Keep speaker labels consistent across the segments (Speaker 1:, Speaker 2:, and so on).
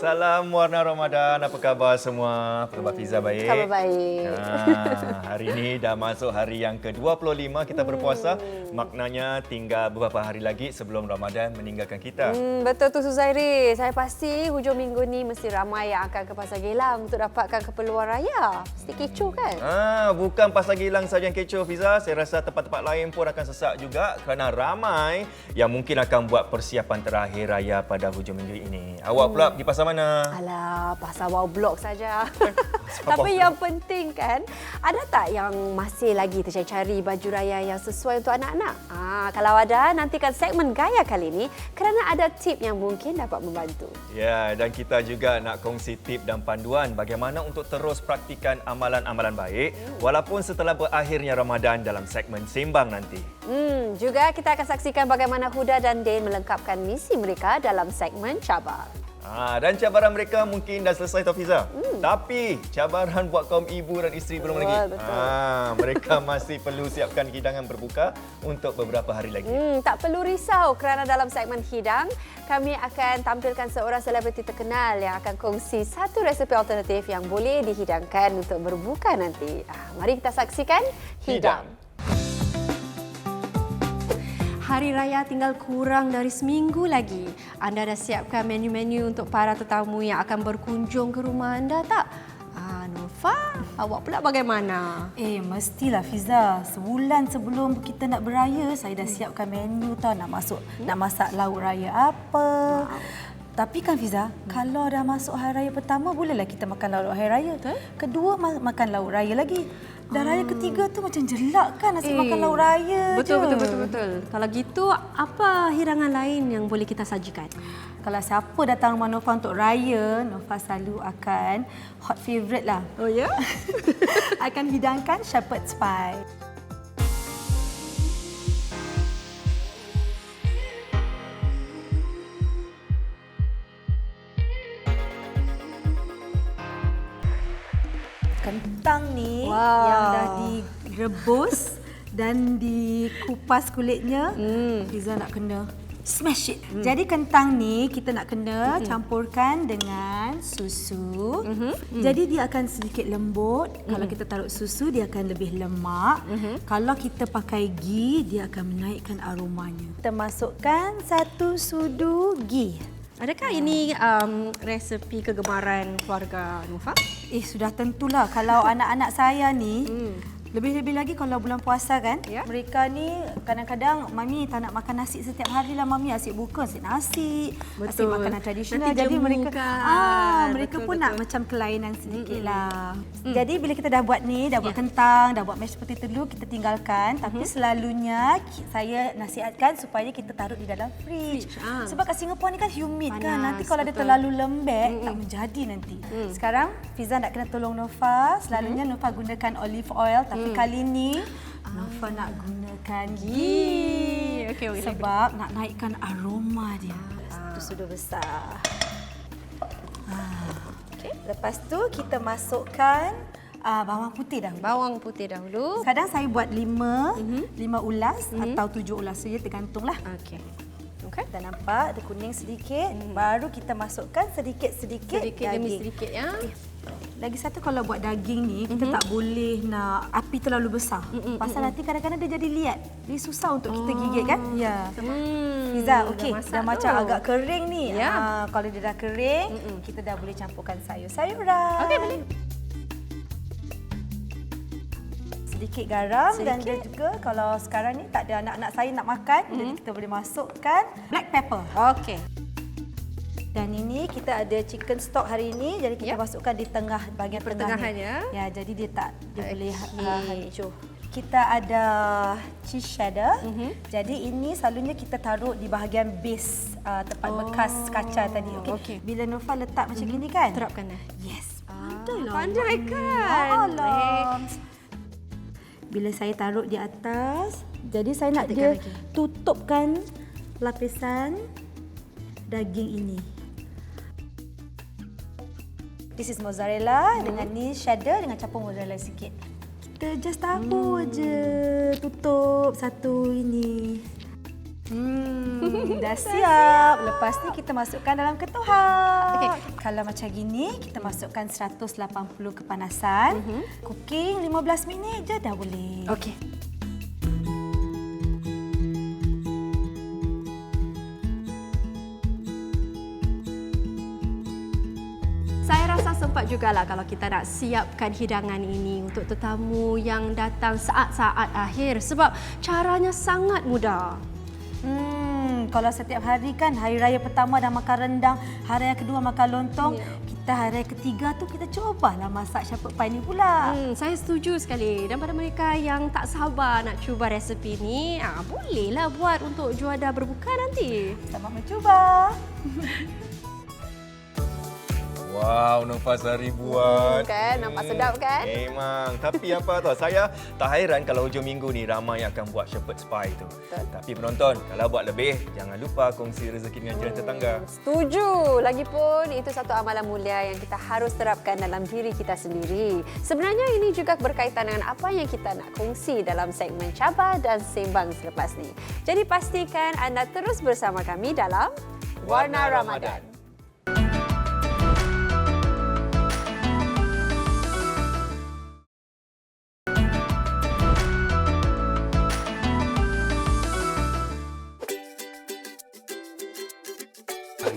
Speaker 1: Salam warna Ramadan. Apa khabar semua? Apa khabar Fiza, baik?
Speaker 2: Khabar baik.
Speaker 1: Hari ini dah masuk hari yang ke-25 kita berpuasa. Maknanya tinggal beberapa hari lagi sebelum Ramadan meninggalkan kita.
Speaker 2: Betul tu Suzairi. Saya pasti hujung minggu ni mesti ramai yang akan ke Pasar Gilang untuk dapatkan keperluan raya. Mesti kecoh kan?
Speaker 1: Bukan Pasar Gilang saja yang kecoh, Fiza. Saya rasa tempat-tempat lain pun akan sesak juga kerana ramai yang mungkin akan buat persiapan terakhir raya pada hujung minggu ini. Awak pula pergi pasar mana?
Speaker 2: Alah, pasar wow blok saja. Tapi yang penting kan, ada tak yang masih lagi tercari-cari baju raya yang sesuai untuk anak-anak? Kalau ada, nantikan segmen Gaya kali ini kerana ada tip yang mungkin dapat membantu.
Speaker 1: Ya, dan kita juga nak kongsi tip dan panduan bagaimana untuk terus praktikan amalan-amalan baik walaupun setelah berakhirnya Ramadan dalam segmen Sembang nanti.
Speaker 2: Juga kita akan saksikan bagaimana Huda dan Din melengkapkan misi mereka dalam segmen Cabar.
Speaker 1: Dan cabaran mereka mungkin dah selesai, Tafiza. Tapi cabaran buat kaum ibu dan isteri belum lagi.
Speaker 2: Betul.
Speaker 1: Mereka masih perlu siapkan hidangan berbuka untuk beberapa hari lagi.
Speaker 2: Tak perlu risau kerana dalam segmen Hidang, kami akan tampilkan seorang selebriti terkenal yang akan kongsi satu resepi alternatif yang boleh dihidangkan untuk berbuka nanti. Mari kita saksikan Hidang. Hari Raya tinggal kurang dari seminggu lagi. Anda dah siapkan menu-menu untuk para tetamu yang akan berkunjung ke rumah anda tak? Nova, awak pula bagaimana?
Speaker 3: Mestilah Fiza. Sebulan sebelum kita nak beraya, saya dah siapkan menu tau, nak masak lauk raya apa. Tapi kan Fiza, kalau dah masuk hari raya pertama, bolehlah kita makan lauk hari raya. Kedua, makan lauk raya lagi. Dan raya ketiga tu macam jelak kan asyik makan lauk raya je.
Speaker 2: Betul. Kalau gitu, apa hidangan lain yang boleh kita sajikan?
Speaker 3: Kalau siapa datang rumah Nova untuk raya, Nova selalu akan hot favourite lah.
Speaker 2: Oh ya?
Speaker 3: Akan hidangkan shepherd's pie. Kentang ni yang dah direbus dan dikupas kulitnya, Fiza nak kena smash it. Jadi kentang ni kita nak kena campurkan dengan susu. Jadi dia akan sedikit lembut. Kalau kita taruh susu, dia akan lebih lemak. Kalau kita pakai ghee, dia akan menaikkan aromanya. Kita masukkan 1 sudu ghee.
Speaker 2: Adakah ini resepi kegemaran keluarga Nova?
Speaker 3: Sudah tentulah. Kalau anak-anak saya ni, lebih-lebih lagi kalau bulan puasa kan, mereka ni kadang-kadang, Mami tak nak makan nasi setiap hari lah, Mami asyik buka, asyik nasi, asyik makanan tradisional. Jadi mereka pun nak macam kelainan sedikit lah. Jadi bila kita dah buat ni, dah buat kentang, dah buat mashed potato dulu, kita tinggalkan. Tapi selalunya saya nasihatkan supaya kita taruh di dalam fridge. Sebab kat Singapura ni kan humid kan, nanti kalau dia terlalu lembek, tak menjadi nanti. Sekarang Fiza nak kena tolong Nova. Selalunya Nova gunakan olive oil, tapi kali ni Nova nak gunakan ghee. Sebab nak naikkan aroma dia. Itu sudah besar. Lepas tu kita masukkan bawang putih dahulu.
Speaker 2: Bawang putih dahulu.
Speaker 3: Kadang saya buat 5 ulas atau 7 ulas saja, tergantunglah.
Speaker 2: Okey.
Speaker 3: Dah nampak ada kuning sedikit. Baru kita masukkan sedikit daging.
Speaker 2: Demi sedikit ya.
Speaker 3: Lagi satu, kalau buat daging ni, kita tak boleh nak api terlalu besar. Pasal nanti kadang-kadang dia jadi liat. Dia susah untuk kita gigit kan? Ya. Fiza, okey. Dah macam agak kering ni. Kalau dia dah kering, kita dah boleh campurkan sayur-sayuran.
Speaker 2: Okey, boleh.
Speaker 3: Sedikit garam dan dia juga kalau sekarang ni tak ada anak-anak saya nak makan, jadi kita boleh masukkan black pepper.
Speaker 2: Okey.
Speaker 3: Dan ini kita ada chicken stock hari ini, jadi kita masukkan di tengah, bahagian tengah ni. Ya, jadi dia boleh hancur. Kita ada cheese cheddar. Jadi ini selalunya kita taruh di bahagian base tempat bekas kaca tadi. Okey. Bila Nova letak macam gini kan?
Speaker 2: Terapkan dah.
Speaker 3: Yes.
Speaker 2: Pandai kan?
Speaker 3: Bila saya taruh di atas, jadi saya nak dia tutupkan lapisan daging ini. This is mozzarella dengan ni cheddar dengan campur mozzarella sikit. Kita just tahu je tutup satu ini. Dah siap. Lepas ni kita masukkan dalam ketuhak. Kalau macam gini, kita masukkan 180 kepanasan. Cooking 15 minit je dah boleh.
Speaker 2: Okey. Saya rasa sempat jugalah kalau kita nak siapkan hidangan ini untuk tetamu yang datang saat-saat akhir sebab caranya sangat mudah.
Speaker 3: Kalau setiap hari kan, hari raya pertama dah makan rendang, hari raya kedua makan lontong, kita hari raya ketiga tu kita cubalah masak shepherd pie ni pula.
Speaker 2: Saya setuju sekali. Dan pada mereka yang tak sabar nak cuba resepi ni, bolehlah buat untuk juada berbuka nanti.
Speaker 3: Selamat mencuba.
Speaker 1: Wow, Nurfazari buat.
Speaker 2: Kan, nampak sedap kan?
Speaker 1: Memang. Tapi apa tahu, saya tak hairan kalau hujung minggu ni ramai yang akan buat shepherd's pie tu.
Speaker 2: Betul.
Speaker 1: Tapi penonton, kalau buat lebih, jangan lupa kongsi rezeki dengan jiran tetangga.
Speaker 2: Setuju. Lagipun itu satu amalan mulia yang kita harus terapkan dalam diri kita sendiri. Sebenarnya ini juga berkaitan dengan apa yang kita nak kongsi dalam segmen Cabar dan Sembang selepas ni. Jadi pastikan anda terus bersama kami dalam Warna Ramadan.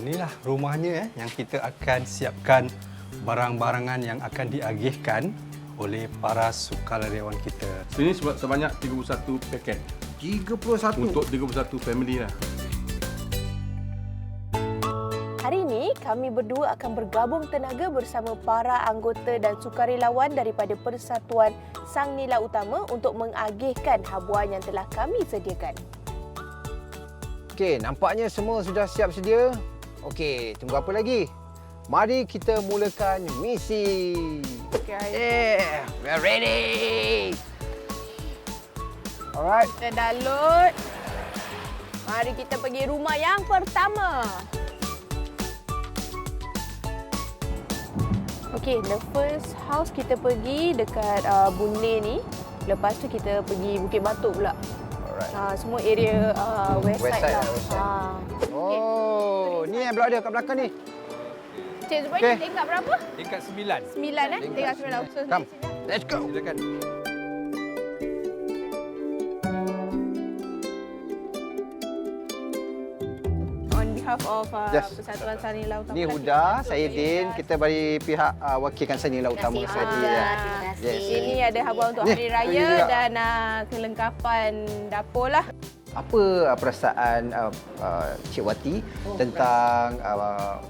Speaker 4: Inilah rumahnya yang kita akan siapkan barang-barangan yang akan diagihkan oleh para sukarelawan kita.
Speaker 5: Sini sebanyak 31 paket
Speaker 4: 31.
Speaker 5: untuk 31 family lah.
Speaker 6: Hari ini, kami berdua akan bergabung tenaga bersama para anggota dan sukarelawan daripada Persatuan Sang Nila Utama untuk mengagihkan habuan yang telah kami sediakan.
Speaker 7: Okey, nampaknya semua sudah siap sedia. Okey, tunggu apa lagi? Mari kita mulakan misi. Yeah, we're ready. Alright.
Speaker 6: Kita dah load. Mari kita pergi rumah yang pertama. Okey, the first house kita pergi dekat Boon Lay ni. Lepas tu kita pergi Bukit Batok pula.
Speaker 7: Alright.
Speaker 6: Semua area west
Speaker 7: West
Speaker 6: side
Speaker 7: side
Speaker 6: lah.
Speaker 7: lah, west side. Oh, ni yang blok dia kat belakang ni.
Speaker 6: Cik Zubairi,
Speaker 7: Okey.
Speaker 6: tingkat berapa?
Speaker 4: Tingkat 9.
Speaker 6: 9 Tingkat 9. So,
Speaker 7: Come, let's go.
Speaker 4: Silakan.
Speaker 6: On behalf of
Speaker 7: Yes.
Speaker 6: Persatuan Sang Nila Utama.
Speaker 7: Ni Huda, saya Din. Kita bagi pihak wakilkan Sang Nila Utama sekali. Yes.
Speaker 6: Ini ada habuan untuk
Speaker 7: Ni,
Speaker 6: Hari
Speaker 7: ini
Speaker 6: Raya
Speaker 7: juga.
Speaker 6: dan kelengkapan dapur lah.
Speaker 7: Apa perasaan Cik Wati tentang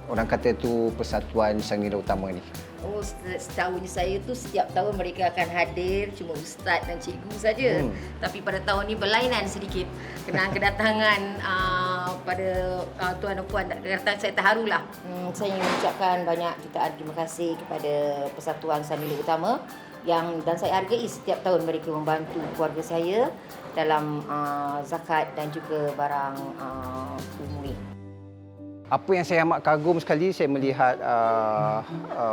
Speaker 7: orang kata tu Persatuan Sang Nila Utama ni?
Speaker 8: Oh, setahunya saya tu setiap tahun mereka akan hadir cuma ustaz dan cikgu saja. Tapi pada tahun ni berlainan sedikit. Kenang kedatangan pada tuan dan puan datang, saya terharulah. Saya ingin mengucapkan banyak jutaan terima kasih kepada Persatuan Sang Nila Utama dan saya hargai setiap tahun mereka membantu keluarga saya dalam zakat dan juga barang umumi.
Speaker 7: Apa yang saya amat kagum sekali, saya melihat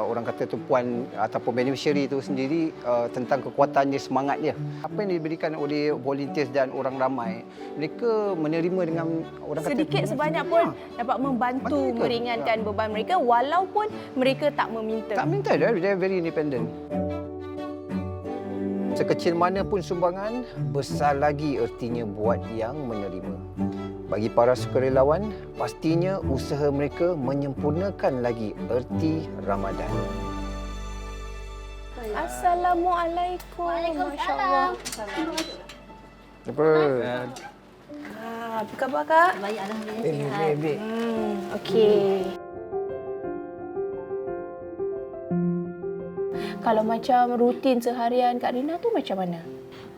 Speaker 7: orang kata tu puan ataupun beneficiary tu sendiri tentang kekuatannya, semangatnya. Apa yang diberikan oleh volunteers dan orang ramai, mereka menerima dengan orang kata
Speaker 6: Sedikit sebanyak pun dapat membantu
Speaker 7: Bantu mereka.
Speaker 6: meringankan beban mereka walaupun mereka tak meminta.
Speaker 7: tak minta, they're very independent. Sekecil mana pun sumbangan, besar lagi ertinya buat yang menerima. Bagi para sukarelawan, pastinya usaha mereka menyempurnakan lagi erti Ramadan.
Speaker 6: Assalamualaikum. Masya-Allah.
Speaker 7: Apa?
Speaker 6: Apa khabar Kak?
Speaker 8: Baik, alhamdulillah sihat.
Speaker 6: Okey. Kalau macam rutin seharian Kak Rina tu macam mana?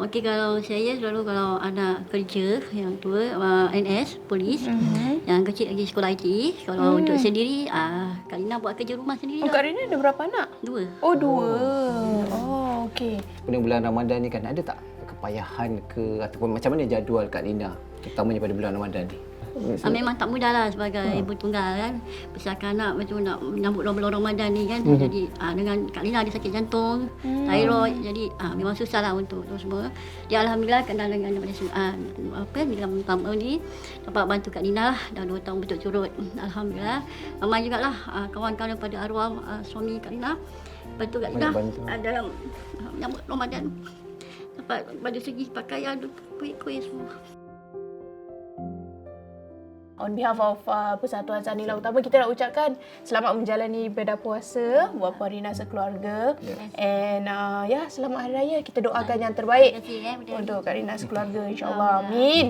Speaker 9: Okey, kalau saya selalu kalau anak kerja yang tua NS, polis, yang kecil lagi sekolah IT. Kalau untuk sendiri, Kak Lina buat kerja rumah sendiri.
Speaker 6: Oh, Kak Rina ada berapa anak?
Speaker 9: 2.
Speaker 6: Oh, 2. Oh, okey.
Speaker 7: Pada bulan Ramadan ni kan ada tak kepayahan ke ataupun macam mana jadual Kak Lina terutamanya pada bulan Ramadan ni?
Speaker 9: Memang tak mudah lah sebagai ibu tunggal kan. Besarkan anak macam nak menyambut bulan Ramadan ni kan. Jadi dengan Kak Lina ada sakit jantung, thyroid. Jadi memang susah lah untuk tu semua. Dia alhamdulillah kenal dengan Bidang Utama ni dapat bantu Kak Lina lah dah 2 tahun berturut-turut. Alhamdulillah. Ramai jugalah kawan-kawan pada arwah suami Kak Lina. Bantu Kak Lina dalam menyambut Ramadan. Dapat baju segi, pakaian, kuih-kuih semua.
Speaker 6: On behalf of Persatuan Sang Nila Utama, kita nak ucapkan selamat menjalani ibadah puasa buat Puan Rina sekeluarga. And selamat Hari Raya. Kita doakan yang terbaik untuk Kak Rina sekeluarga, insyaAllah. Amin.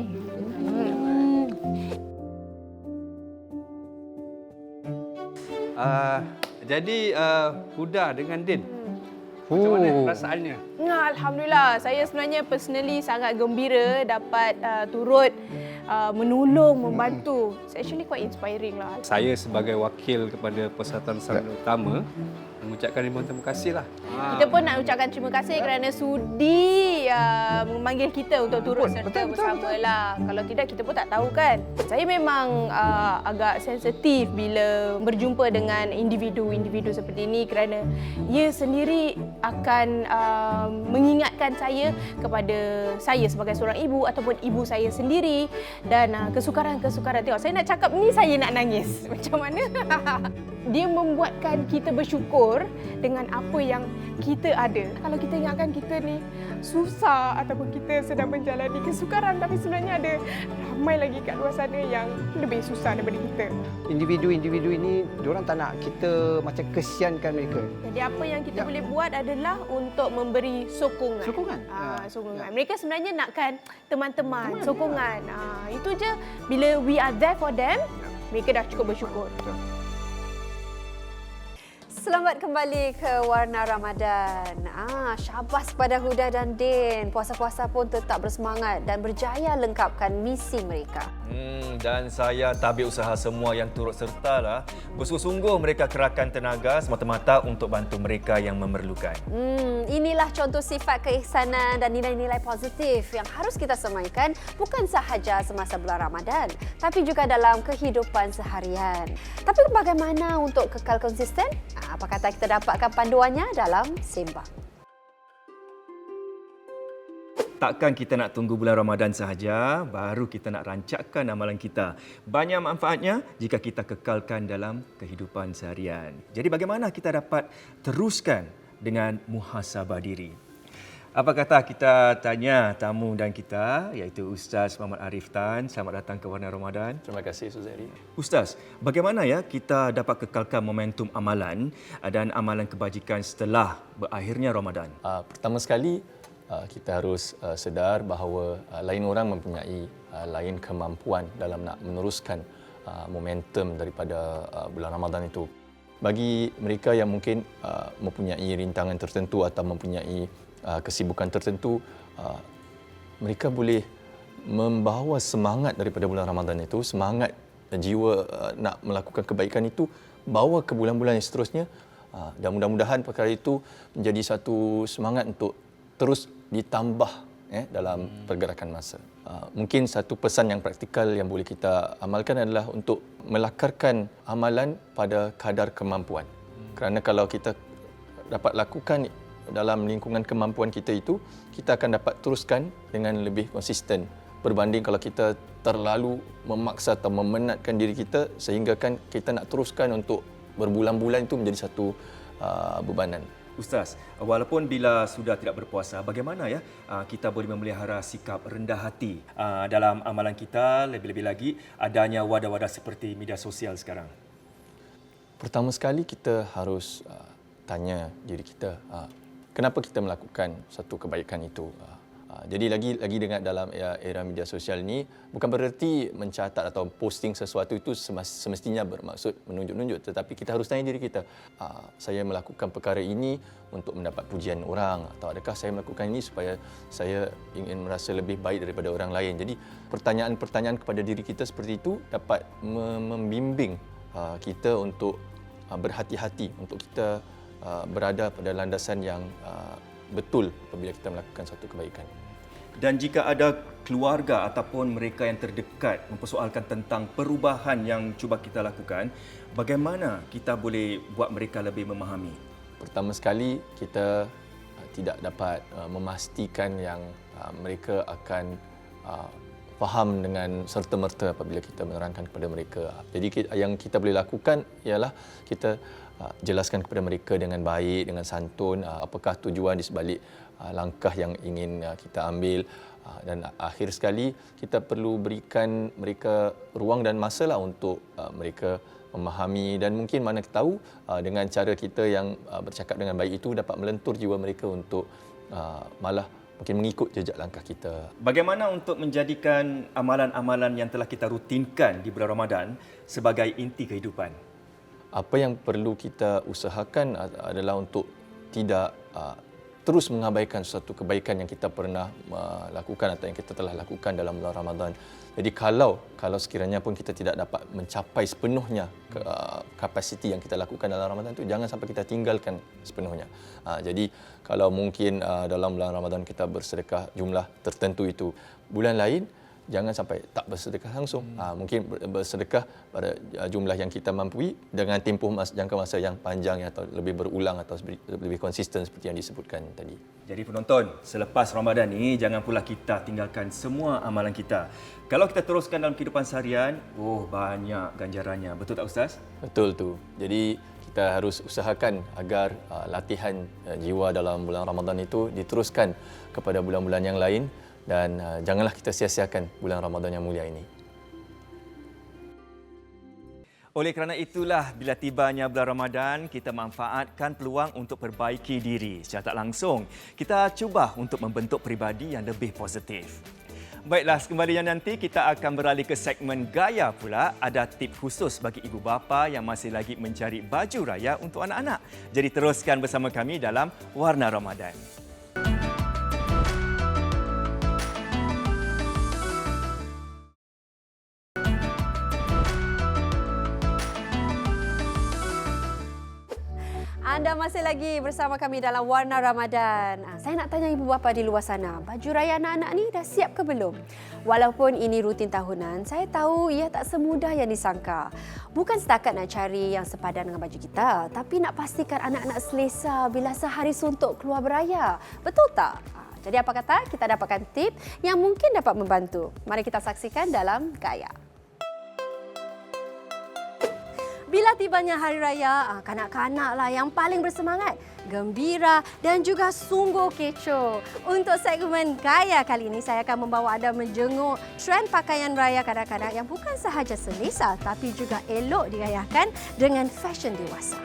Speaker 4: Jadi Huda dengan Din, macam mana perasaannya?
Speaker 6: Alhamdulillah, saya sebenarnya personally sangat gembira dapat turut menolong, membantu. It's actually quite inspiring lah.
Speaker 4: Saya sebagai wakil kepada Persatuan Sang Nila Utama mengucapkan ribuan terima kasih lah.
Speaker 6: Kita pun nak ucapkan terima kasih kerana sudi memanggil kita untuk turut serta bersama lah. Kalau tidak, kita pun tak tahu kan. Saya memang agak sensitif bila berjumpa dengan individu-individu seperti ini kerana ia sendiri akan mengingatkan saya kepada saya sebagai seorang ibu ataupun ibu saya sendiri dan kesukaran-kesukaran. Tengok, saya nak cakap ni saya nak nangis. Macam mana? Dia membuatkan kita bersyukur dengan apa yang kita ada. Kalau kita ingatkan kita ni susah ataupun kita sedang menjalani kesukaran, tapi sebenarnya ada ramai lagi kat luar sana yang lebih susah daripada kita.
Speaker 7: Individu-individu ini, diorang tak nak kita macam kesiankan mereka.
Speaker 6: Jadi apa yang kita boleh buat adalah untuk memberi sokongan.
Speaker 7: Sokongan?
Speaker 6: Sokongan. Mereka sebenarnya nakkan teman-teman, sokongan. Itu je. Bila we are there for them, mereka dah cukup bersyukur.
Speaker 2: Selamat kembali ke Warna Ramadan. Syabas pada Huda dan Din. Puasa-puasa pun tetap bersemangat dan berjaya lengkapkan misi mereka.
Speaker 1: Dan saya tabik usaha semua yang turut serta lah. Bersungguh-sungguh mereka kerahkan tenaga semata-mata untuk bantu mereka yang memerlukan.
Speaker 2: Inilah contoh sifat keihsanan dan nilai-nilai positif yang harus kita semaikan bukan sahaja semasa bulan Ramadan, tapi juga dalam kehidupan seharian. Tapi bagaimana untuk kekal konsisten? Apa kata kita dapatkan panduannya dalam Sembang.
Speaker 1: Takkan kita nak tunggu bulan Ramadan sahaja, baru kita nak rancakkan amalan kita. Banyak manfaatnya jika kita kekalkan dalam kehidupan seharian. Jadi bagaimana kita dapat teruskan dengan muhasabah diri? Apa kata kita tanya tamu dan kita, iaitu Ustaz Muhammad Arif Tan. Selamat datang ke Warna Ramadan.
Speaker 10: Terima kasih, Ustaz Zahri.
Speaker 1: Ustaz, bagaimana ya kita dapat kekalkan momentum amalan dan amalan kebajikan setelah berakhirnya Ramadan?
Speaker 10: Pertama sekali, kita harus sedar bahawa lain orang mempunyai lain kemampuan dalam nak meneruskan momentum daripada bulan Ramadan itu. Bagi mereka yang mungkin mempunyai rintangan tertentu atau mempunyai kesibukan tertentu, mereka boleh membawa semangat daripada bulan Ramadan itu, semangat dan jiwa nak melakukan kebaikan itu, bawa ke bulan-bulan yang seterusnya, dan mudah-mudahan perkara itu menjadi satu semangat untuk terus ditambah dalam pergerakan masa. Mungkin satu pesan yang praktikal yang boleh kita amalkan adalah untuk melakarkan amalan pada kadar kemampuan. Kerana kalau kita dapat lakukan dalam lingkungan kemampuan kita itu, kita akan dapat teruskan dengan lebih konsisten berbanding kalau kita terlalu memaksa atau memenatkan diri kita sehingga kan kita nak teruskan untuk berbulan-bulan itu menjadi satu bebanan.
Speaker 1: Ustaz, walaupun bila sudah tidak berpuasa, bagaimana ya kita boleh memelihara sikap rendah hati dalam amalan kita, lebih-lebih lagi adanya wadah-wadah seperti media sosial sekarang?
Speaker 10: Pertama sekali kita harus tanya diri kita, kenapa kita melakukan satu kebaikan itu. Jadi lagi dengan dalam era media sosial ini, bukan bererti mencatat atau posting sesuatu itu semestinya bermaksud menunjuk-nunjuk, tetapi kita harus tanya diri kita, saya melakukan perkara ini untuk mendapat pujian orang, atau adakah saya melakukan ini supaya saya ingin merasa lebih baik daripada orang lain. Jadi pertanyaan-pertanyaan kepada diri kita seperti itu dapat membimbing kita untuk berhati-hati, untuk kita berada pada landasan yang betul apabila kita melakukan satu kebaikan.
Speaker 1: Dan jika ada keluarga ataupun mereka yang terdekat mempersoalkan tentang perubahan yang cuba kita lakukan, bagaimana kita boleh buat mereka lebih memahami?
Speaker 10: Pertama sekali, kita tidak dapat memastikan yang mereka akan faham dengan serta-merta apabila kita menerangkan kepada mereka. Jadi yang kita boleh lakukan ialah kita jelaskan kepada mereka dengan baik, dengan santun, apakah tujuan di sebalik langkah yang ingin kita ambil. Dan akhir sekali, kita perlu berikan mereka ruang dan masa lah untuk mereka memahami, dan mungkin mana tahu dengan cara kita yang bercakap dengan baik itu dapat melentur jiwa mereka untuk malah mungkin mengikut jejak langkah kita.
Speaker 1: Bagaimana untuk menjadikan amalan-amalan yang telah kita rutinkan di bulan Ramadan sebagai inti kehidupan?
Speaker 10: Apa yang perlu kita usahakan adalah untuk tidak terus mengabaikan suatu kebaikan yang kita pernah lakukan atau yang kita telah lakukan dalam bulan Ramadan. Jadi kalau sekiranya pun kita tidak dapat mencapai sepenuhnya kapasiti yang kita lakukan dalam Ramadan itu, jangan sampai kita tinggalkan sepenuhnya. Jadi kalau mungkin dalam bulan Ramadan kita bersedekah jumlah tertentu itu, bulan lain jangan sampai tak bersedekah langsung. Mungkin bersedekah pada jumlah yang kita mampu dengan tempoh jangka masa yang panjang atau lebih berulang atau lebih konsisten seperti yang disebutkan tadi.
Speaker 1: Jadi penonton, selepas Ramadan ini jangan pula kita tinggalkan semua amalan kita. Kalau kita teruskan dalam kehidupan seharian, banyak ganjarannya. Betul tak Ustaz?
Speaker 10: Betul tu. Jadi kita harus usahakan agar latihan jiwa dalam bulan Ramadan itu diteruskan kepada bulan-bulan yang lain. Dan janganlah kita sia-siakan bulan Ramadan yang mulia ini.
Speaker 1: Oleh kerana itulah, bila tibanya bulan Ramadan, kita manfaatkan peluang untuk perbaiki diri. Secara tak langsung, kita cuba untuk membentuk peribadi yang lebih positif. Baiklah, sekembalinya nanti kita akan beralih ke segmen Gaya pula. Ada tip khusus bagi ibu bapa yang masih lagi mencari baju raya untuk anak-anak. Jadi teruskan bersama kami dalam Warna Ramadan.
Speaker 2: Anda masih lagi bersama kami dalam Warna Ramadan. Saya nak tanya ibu bapa di luar sana, baju raya anak-anak ni dah siap ke belum? Walaupun ini rutin tahunan, saya tahu ia tak semudah yang disangka. Bukan setakat nak cari yang sepadan dengan baju kita, tapi nak pastikan anak-anak selesa bila sehari suntuk keluar beraya. Betul tak? Jadi apa kata kita dapatkan tip yang mungkin dapat membantu. Mari kita saksikan dalam Gaya. Bila tibanya Hari Raya, kanak-kanaklah yang paling bersemangat, gembira dan juga sungguh kecoh. Untuk segmen Gaya kali ini, saya akan membawa anda menjenguk trend pakaian raya kanak-kanak yang bukan sahaja selesa tapi juga elok digayakan dengan fashion dewasa.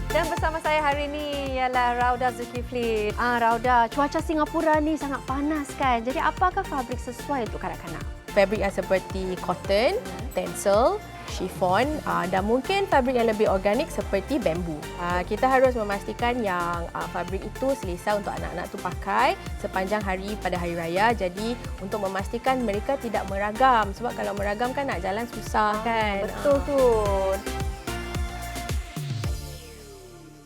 Speaker 2: Dan bersama saya hari ini ialah Rauda Zulkifli. Rauda, cuaca Singapura ni sangat panas kan? Jadi apakah fabrik sesuai untuk kanak-kanak?
Speaker 6: Fabrik yang seperti cotton, tencel, chiffon dan mungkin fabrik yang lebih organik seperti bambu. Kita harus memastikan yang fabrik itu selesa untuk anak-anak tu pakai sepanjang hari pada hari raya. Jadi untuk memastikan mereka tidak meragam, sebab kalau meragam kan nak jalan susah kan.
Speaker 2: Betul tu.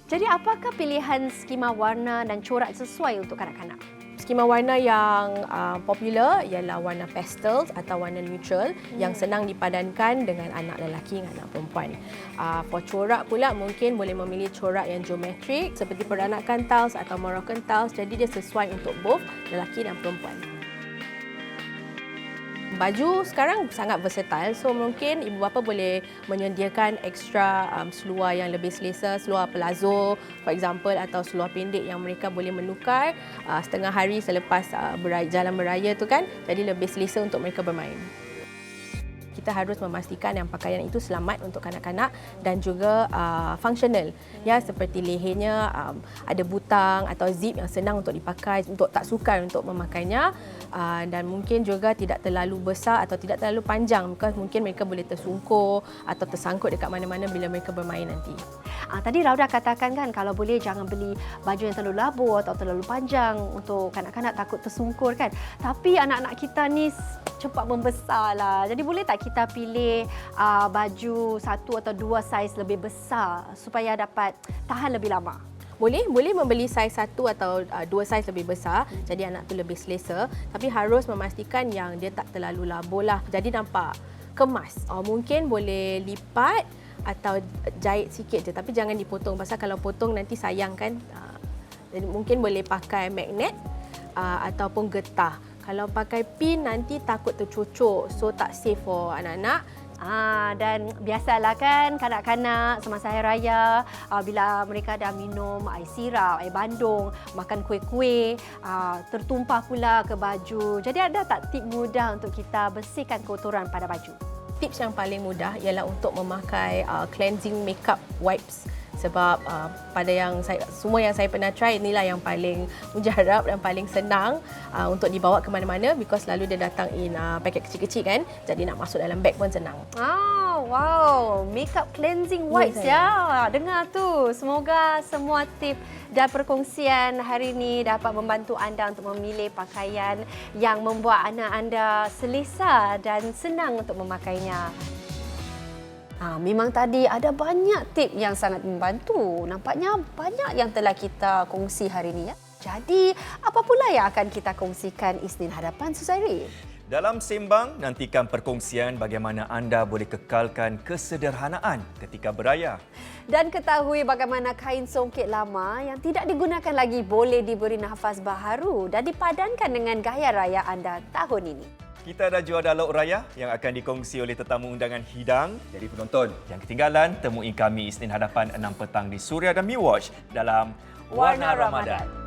Speaker 2: Jadi apakah pilihan skema warna dan corak sesuai untuk kanak-kanak?
Speaker 6: Skema warna yang popular ialah warna pastel atau warna neutral yang senang dipadankan dengan anak lelaki dan anak perempuan. For corak pula mungkin boleh memilih corak yang geometrik seperti peranakan tiles atau Moroccan tiles, jadi dia sesuai untuk both lelaki dan perempuan. Baju sekarang sangat versatile, so mungkin ibu bapa boleh menyediakan ekstra seluar yang lebih selesa, seluar palazzo for example atau seluar pendek yang mereka boleh menukar setengah hari selepas jalan beraya tu kan, jadi lebih selesa untuk mereka bermain. Kita harus memastikan yang pakaian itu selamat untuk kanak-kanak dan juga functional. Ya, seperti lehernya ada butang atau zip yang senang untuk dipakai, untuk tak sukar untuk memakainya, dan mungkin juga tidak terlalu besar atau tidak terlalu panjang, mungkin mereka boleh tersungkur atau tersangkut dekat mana-mana bila mereka bermain nanti.
Speaker 2: Tadi Rauda katakan kan kalau boleh jangan beli baju yang terlalu labur atau terlalu panjang untuk kanak-kanak, takut tersungkur kan. Tapi anak-anak kita ni cepat membesar lah. Jadi boleh tak kita pilih baju 1 atau 2 saiz lebih besar supaya dapat tahan lebih lama?
Speaker 6: Boleh membeli saiz 1 atau 2 saiz lebih besar, jadi anak tu lebih selesa, tapi harus memastikan yang dia tak terlalu labur lah. Jadi nampak kemas. Mungkin boleh lipat atau jahit sikit je, tapi jangan dipotong pasal kalau potong nanti sayang kan. Jadi mungkin boleh pakai magnet ataupun getah. Kalau pakai pin nanti takut tercocok, so tak safe for anak-anak.
Speaker 2: Dan biasalah kan kanak-kanak semasa Hari Raya bila mereka dah minum air sirap, air bandung, makan kuih-kuih, tertumpah pula ke baju. Jadi ada tak tip mudah untuk kita bersihkan kotoran pada baju?
Speaker 6: Tips yang paling mudah ialah untuk memakai cleansing makeup wipes. Sebab pada semua yang saya pernah try, inilah yang paling mujarab dan paling senang untuk dibawa ke mana-mana because selalu dia datang in paket kecil-kecil kan. Jadi nak masuk dalam beg pun senang.
Speaker 2: Wow, makeup cleansing wipes ya. Dengar tu. Semoga semua tip dan perkongsian hari ini dapat membantu anda untuk memilih pakaian yang membuat anak anda selesa dan senang untuk memakainya. Memang tadi ada banyak tip yang sangat membantu. Nampaknya banyak yang telah kita kongsi hari ini ya. Jadi, apa pula yang akan kita kongsikan Isnin hadapan Suzairi?
Speaker 1: Dalam Sembang, nantikan perkongsian bagaimana anda boleh kekalkan kesederhanaan ketika beraya.
Speaker 2: Dan ketahui bagaimana kain songket lama yang tidak digunakan lagi boleh diberi nafas baharu dan dipadankan dengan gaya raya anda tahun ini.
Speaker 1: Kita ada juara lauk raya yang akan dikongsi oleh tetamu undangan hidang. Jadi penonton yang ketinggalan, temui kami Isnin hadapan 6 petang di Suria dan Mi Watch dalam Warna Ramadan.